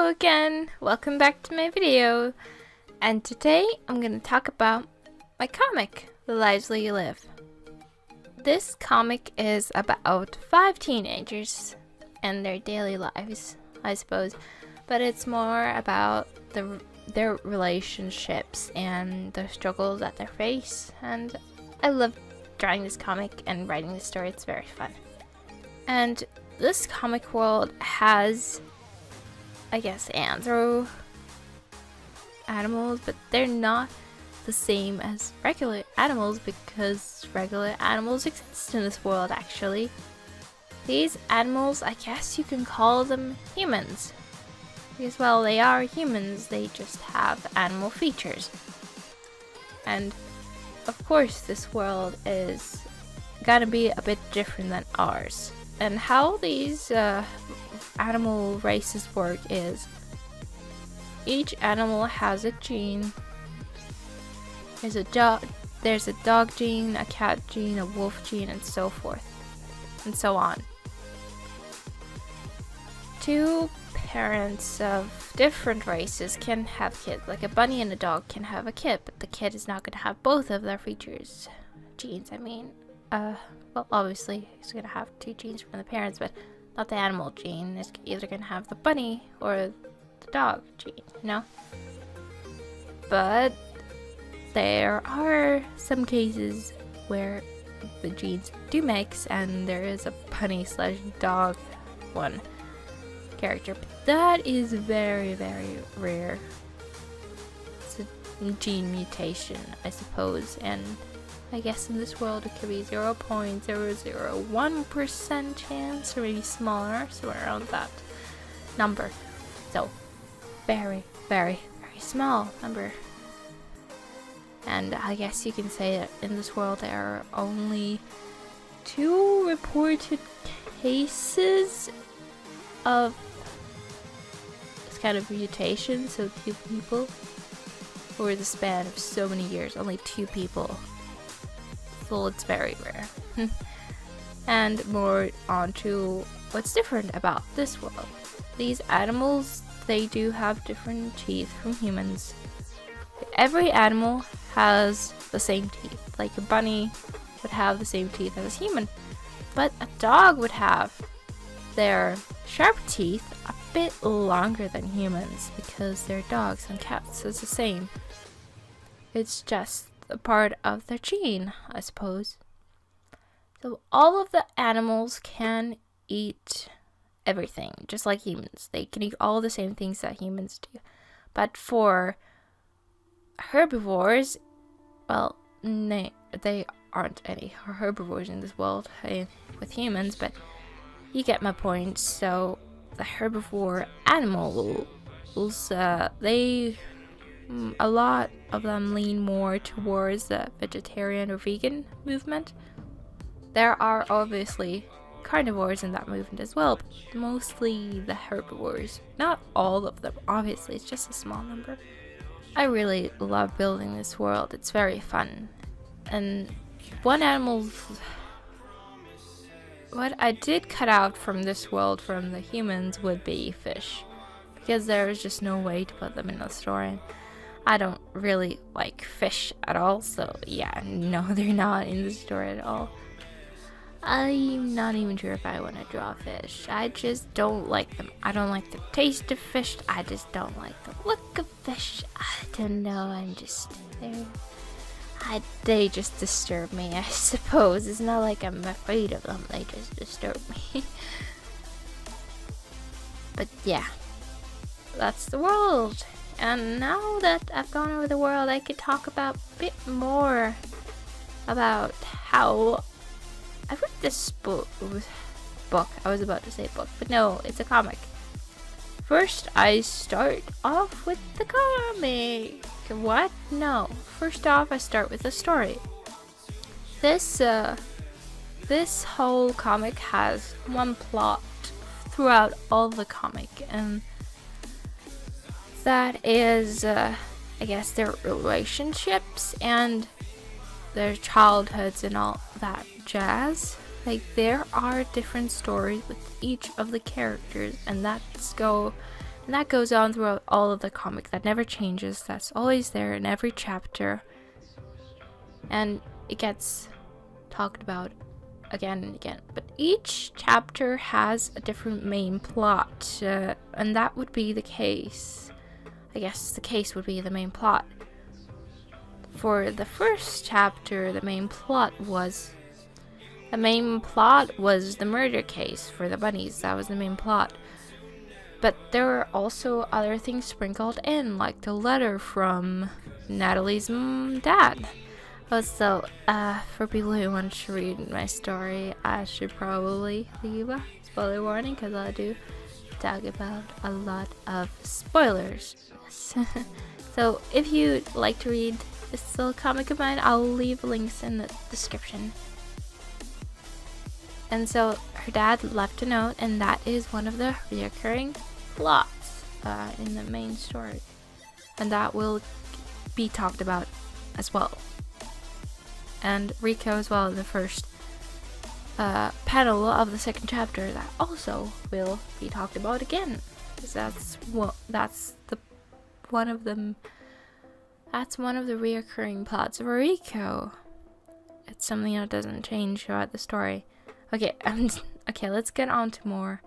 Hello again, welcome back to my video, and today I'm going to talk about my comic, The Lives You Live. This comic is about 5 teenagers and their daily lives, I suppose, but it's more about their relationships and the struggles that they face, and I love drawing this comic and writing this story. It's very fun. And this comic world has, I guess, anthro animals, but they're not the same as regular animals because regular animals exist in this world actually. These animals, I guess you can call them humans. Because, well, they are humans, they just have animal features. And, of course, this world is gonna be a bit different than ours. And how these animal races work is each animal has a gene. There's a dog gene, a cat gene, a wolf gene, and so forth and so on. Two parents of different races can have kids, like a bunny and a dog can have a kid, but the kid is not going to have both of their genes. I mean, well, obviously he's going to have 2 genes from the parents, but not the animal gene. It's either going to have the bunny or the dog gene, you know? But there are some cases where the genes do mix, and there is a bunny/dog one character, but that is very, very rare. It's a gene mutation, I suppose, and I guess in this world it could be 0.001% chance, or maybe smaller, somewhere around that number. So, very, very, very small number. And I guess you can say that in this world there are only 2 reported cases of this kind of mutation, so 2 people over the span of so many years, only 2 people. So it's very rare. And more on to what's different about this world. These animals, they do have different teeth from humans. Every animal has the same teeth. Like a bunny would have the same teeth as a human, but a dog would have their sharp teeth a bit longer than humans because they're dogs, and cats is the same. It's just a part of their gene, I suppose. So all of the animals can eat everything, just like humans. They can eat all the same things that humans do. But for herbivores, well, no, they aren't any herbivores in this world with humans, but you get my point. So the herbivore animals, a lot of them lean more towards the vegetarian or vegan movement. There are obviously carnivores in that movement as well, but mostly the herbivores. Not all of them, obviously, it's just a small number. I really love building this world, it's very fun. And what I did cut out from this world from the humans would be fish, because there is just no way to put them in the story. I don't really like fish at all, so yeah, no, they're not in the story at all. I'm not even sure if I want to draw fish. I just don't like them. I don't like the taste of fish. I just don't like the look of fish. I don't know, they just disturb me, I suppose. It's not like I'm afraid of them, they just disturb me. But yeah, that's the world. And now that I've gone over the world, I could talk about a bit more about how I read this book. I was about to say book, but no, it's a comic. First, I start off with the comic. What? No. First off, I start with the story. This whole comic has one plot throughout all the comic, and that is, I guess, their relationships and their childhoods and all that jazz. Like, there are different stories with each of the characters, and that's go And that goes on throughout all of the comic. That never changes. That's always there in every chapter. And it gets talked about again and again. But each chapter has a different main plot. And that would be the case. I guess the case would be the main plot. For the first chapter, the main plot was the murder case for the bunnies. That was the main plot. But there were also other things sprinkled in, like the letter from Natalie's dad. Also, for people who want to read my story, I should probably leave a spoiler warning, because I do talk about a lot of spoilers. So if you'd like to read this little comic of mine, I'll leave links in the description. And so her dad left a note, and that is one of the reoccurring plots in the main story. And that will be talked about as well. And Rico as well in the first panel of the second chapter, that also will be talked about again. Because that's one of the reoccurring plots of Rico. It's something that doesn't change throughout the story. Okay, let's get on to more.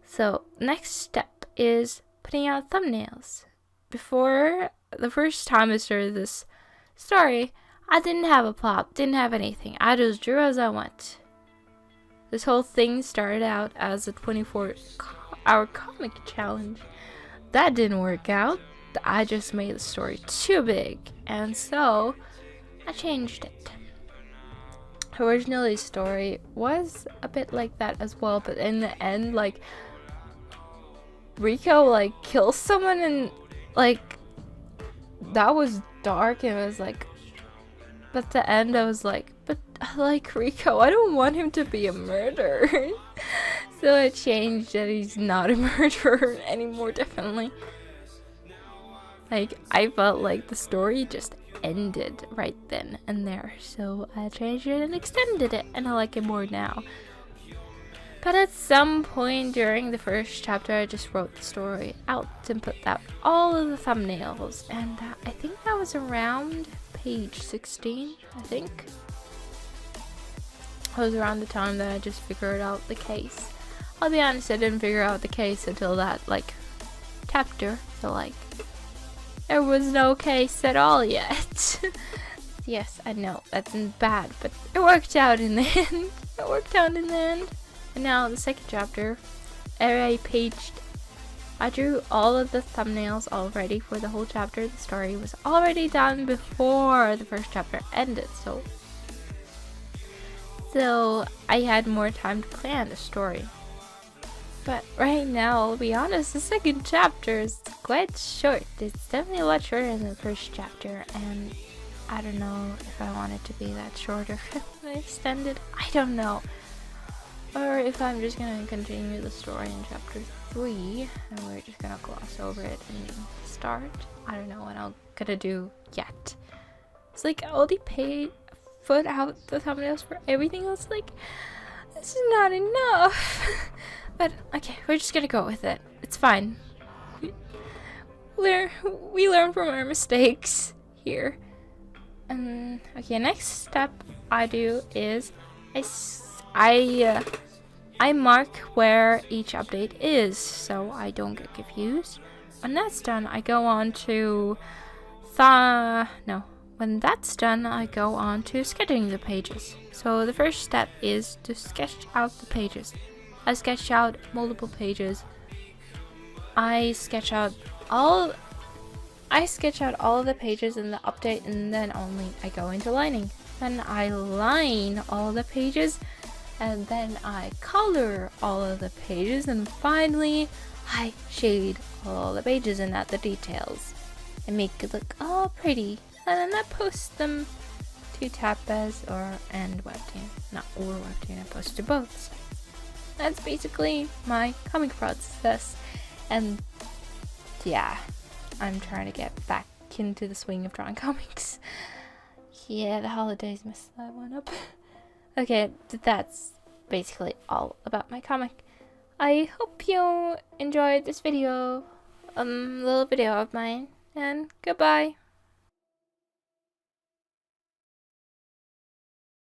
So, next step is putting out thumbnails. Before the first time I started this story, I didn't have a plot, didn't have anything. I just drew as I went. This whole thing started out as a 24-hour comic challenge. That didn't work out. I just made the story too big, and so I changed it. Originally, the story was a bit like that as well, but in the end, like, Rico, like, kills someone, and, like, that was dark, and it was like, but at the end I was like, but like Rico, I don't want him to be a murderer. So I changed that he's not a murderer anymore, definitely. Like, I felt like the story just ended right then and there, so I changed it and extended it, and I like it more now. But at some point during the first chapter, I just wrote the story out and put out all of the thumbnails, and I think that was around page 16, I think. It was around the time that I just figured out the case. I'll be honest, I didn't figure out the case until that, like, chapter, so, like, there was no case at all yet. Yes, I know, that's bad, but it worked out in the end. It worked out in the end. And now, the second chapter, I drew all of the thumbnails already for the whole chapter. The story was already done before the first chapter ended, so I had more time to plan the story. But right now, I'll be honest, the second chapter is quite short. It's definitely a lot shorter than the first chapter, and I don't know if I want it to be that short or extended. I don't know. Or if I'm just gonna continue the story in chapter 3, and we're just gonna gloss over it and start. I don't know what I'm gonna do yet. It's like I only put out the thumbnails for everything else. Like, this is not enough. But okay, we're just gonna go with it. It's fine. We learn from our mistakes here. Okay, next step I do is I mark where each update is, so I don't get confused. When that's done, I go on to when that's done, I go on to sketching the pages. So the first step is to sketch out the pages. I sketch out multiple pages. I sketch out all of the pages in the update, and then only I go into lining. Then I line all the pages, and then I color all of the pages, and finally I shade all the pages and add the details and make it look all pretty. And then I post them to Tapas and Webtoon. Webtoon, I post to both. That's basically my comic process, and yeah, I'm trying to get back into the swing of drawing comics. Yeah, the holidays messed that one up. Okay, that's basically all about my comic. I hope you enjoyed this video. little video of mine, and goodbye.